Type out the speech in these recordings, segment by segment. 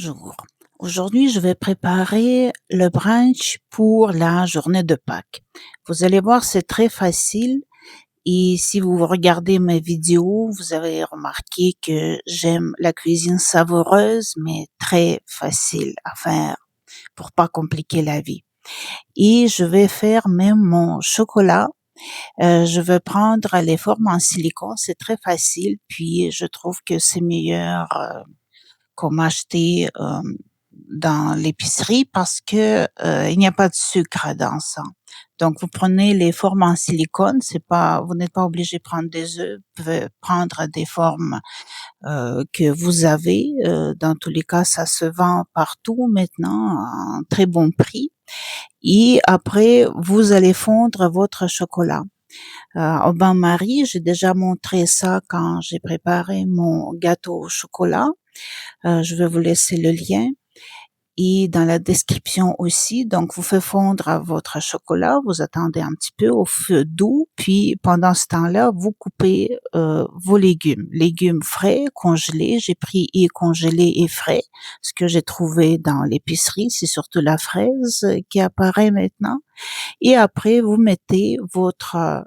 Bonjour. Aujourd'hui, je vais préparer le brunch pour la journée de Pâques. Vous allez voir, c'est très facile et si vous regardez mes vidéos, vous avez remarqué que j'aime la cuisine savoureuse mais très facile à faire pour pas compliquer la vie. Et je vais faire même mon chocolat. Je vais prendre les formes en silicone, c'est très facile, puis je trouve que c'est meilleur qu'on acheter dans l'épicerie parce que il n'y a pas de sucre dans ça. Donc vous prenez les formes en silicone, c'est pas, vous n'êtes pas obligé de prendre des œufs, vous pouvez prendre des formes que vous avez. Dans tous les cas, ça se vend partout maintenant à un très bon prix. Et après, vous allez fondre votre chocolat. Au bain-marie, j'ai déjà montré ça quand j'ai préparé mon gâteau au chocolat. Je vais vous laisser le lien et dans la description aussi. Donc, vous faites fondre votre chocolat, vous attendez un petit peu au feu doux, puis pendant ce temps-là, vous coupez vos légumes frais, congelés. J'ai pris et congelé et frais, ce que j'ai trouvé dans l'épicerie, c'est surtout la fraise qui apparaît maintenant. Et après, vous mettez votre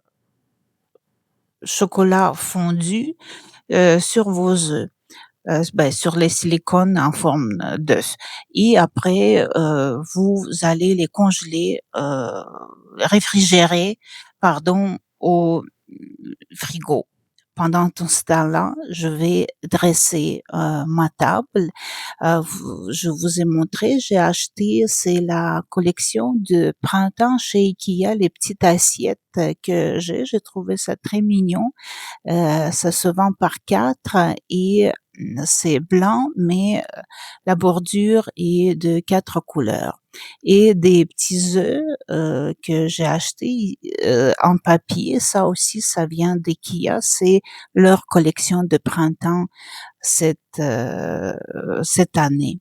chocolat fondu sur vos œufs. Sur les silicones en forme d'œuf. Et après, vous allez les congeler, réfrigérer, pardon, au frigo. Pendant tout ce temps-là, je vais dresser ma table. Je vous ai montré, j'ai acheté, c'est la collection de printemps chez Ikea, les petites assiettes que j'ai trouvé ça très mignon. Ça se vend par 4 et c'est blanc, mais la bordure est de 4 couleurs. Et des petits œufs que j'ai achetés en papier, ça aussi, ça vient d'IKEA, c'est leur collection de printemps cette année.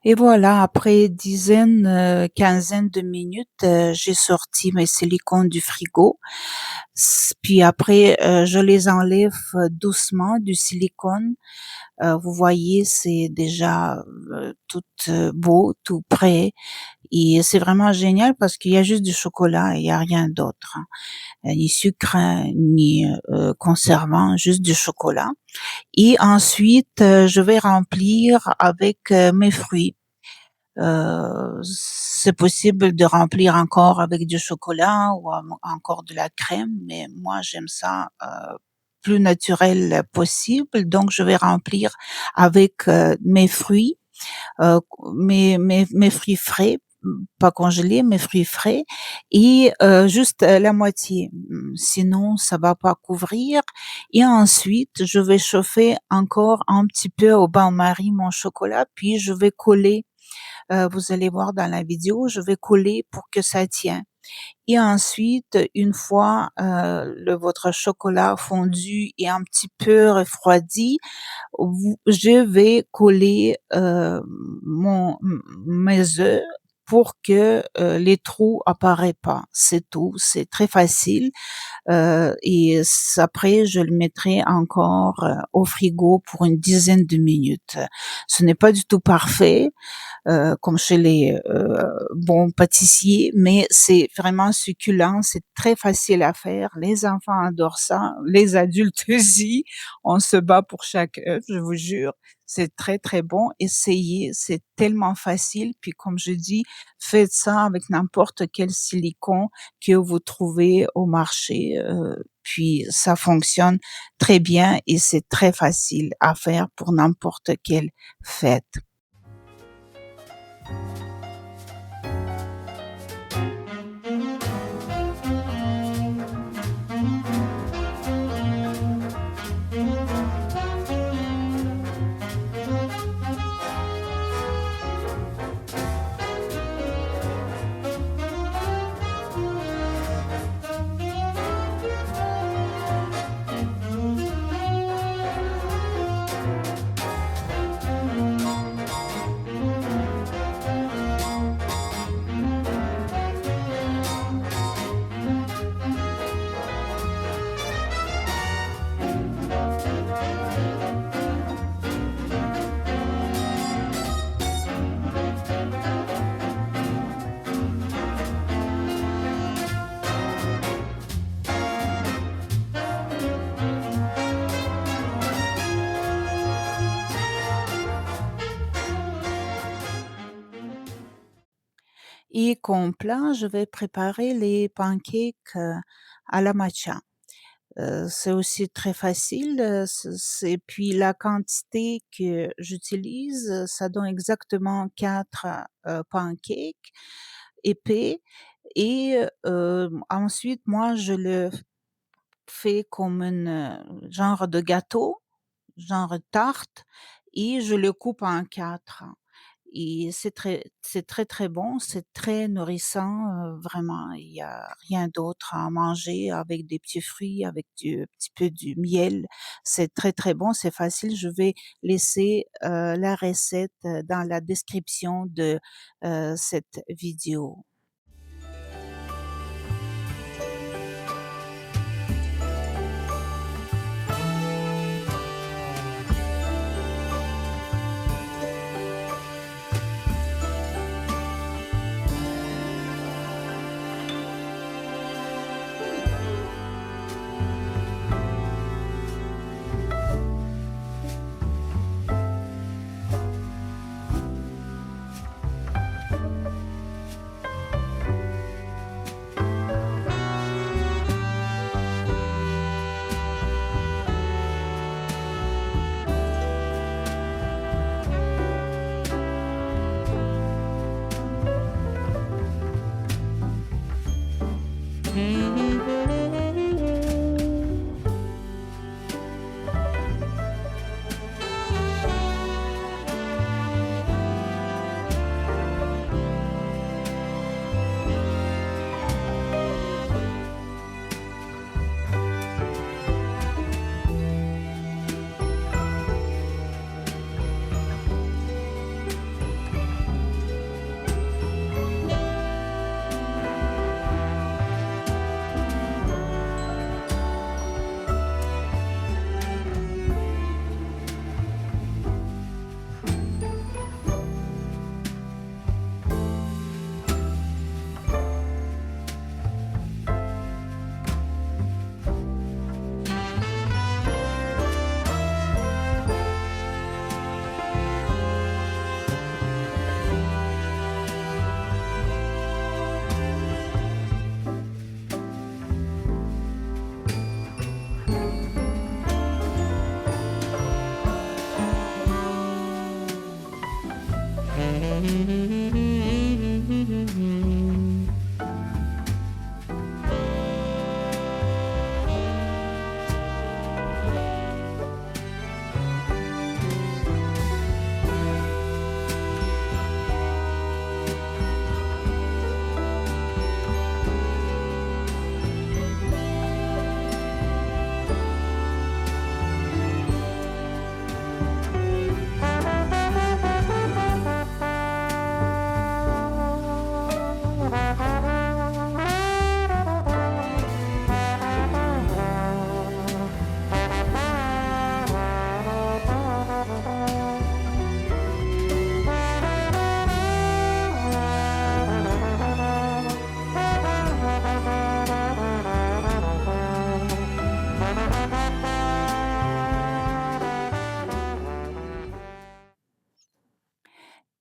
Et voilà, après quinzaine de minutes, j'ai sorti mes silicones du frigo. Puis après, je les enlève doucement du silicone. Vous voyez, c'est déjà tout beau, tout prêt. Et c'est vraiment génial parce qu'il y a juste du chocolat, il y a rien d'autre, hein. Ni sucre, ni conservant, juste du chocolat. Et ensuite, je vais remplir avec mes fruits. C'est possible de remplir encore avec du chocolat ou encore de la crème, mais moi j'aime ça plus naturel possible. Donc je vais remplir avec mes fruits, mes fruits frais, pas congelés, mes fruits frais, et juste la moitié. Sinon, ça va pas couvrir. Et ensuite, je vais chauffer encore un petit peu au bain-marie mon chocolat, puis je vais coller vous allez voir dans la vidéo, je vais coller pour que ça tienne. Et ensuite, une fois, votre chocolat fondu et un petit peu refroidi, je vais coller, mes œufs pour que, les trous apparaissent pas. C'est tout, c'est très facile. Après je le mettrai encore, au frigo pour une dizaine de minutes. Ce n'est pas du tout parfait, comme chez les bons pâtissiers, mais c'est vraiment succulent, c'est très facile à faire. Les enfants adorent ça, les adultes aussi. On se bat pour chaque œuf, je vous jure. C'est très, très bon. Essayez, c'est tellement facile. Puis comme je dis, faites ça avec n'importe quel silicone que vous trouvez au marché. Puis ça fonctionne très bien et c'est très facile à faire pour n'importe quelle fête. Et comme plat, je vais préparer les pancakes, à la matcha. C'est aussi très facile, c'est puis la quantité que j'utilise, ça donne exactement 4 pancakes épais et ensuite moi je le fais comme genre de gâteau, genre tarte et je le coupe en 4. Et c'est très, très bon, c'est très nourrissant, vraiment. Il y a rien d'autre à manger avec des petits fruits, avec du petit peu du miel. C'est très, très bon, c'est facile. Je vais laisser, la recette, dans la description de, cette vidéo.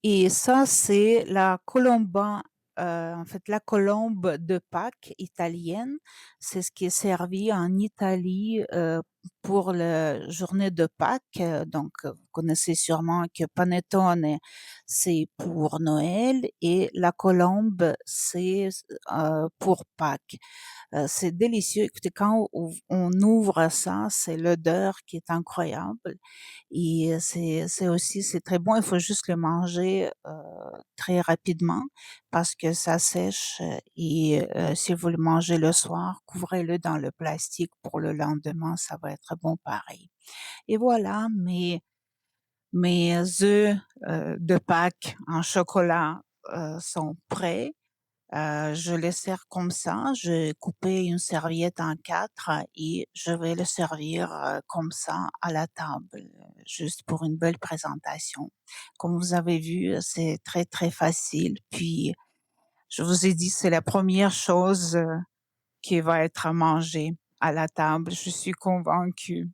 Et ça, c'est la colomba, en fait, la colombe de Pâques italienne. C'est ce qui est servi en Italie pour la journée de Pâques. Donc, vous connaissez sûrement que panettone, c'est pour Noël et la colombe, c'est pour Pâques. C'est délicieux. Écoutez, quand on ouvre ça, c'est l'odeur qui est incroyable. Et c'est très bon. Il faut juste le manger très rapidement parce que ça sèche. Et si vous le mangez le soir, couvrez-le dans le plastique pour le lendemain. Ça va être bon pareil. Et voilà, mes œufs de Pâques en chocolat sont prêts. Je les sers comme ça. J'ai coupé une serviette en quatre et je vais le servir comme ça à la table, juste pour une belle présentation. Comme vous avez vu, c'est très très facile. Puis, je vous ai dit, c'est la première chose qui va être à manger à la table. Je suis convaincue.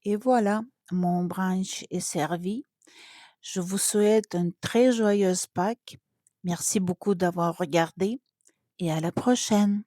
Et voilà, mon brunch est servi. Je vous souhaite une très joyeuse Pâques. Merci beaucoup d'avoir regardé et à la prochaine.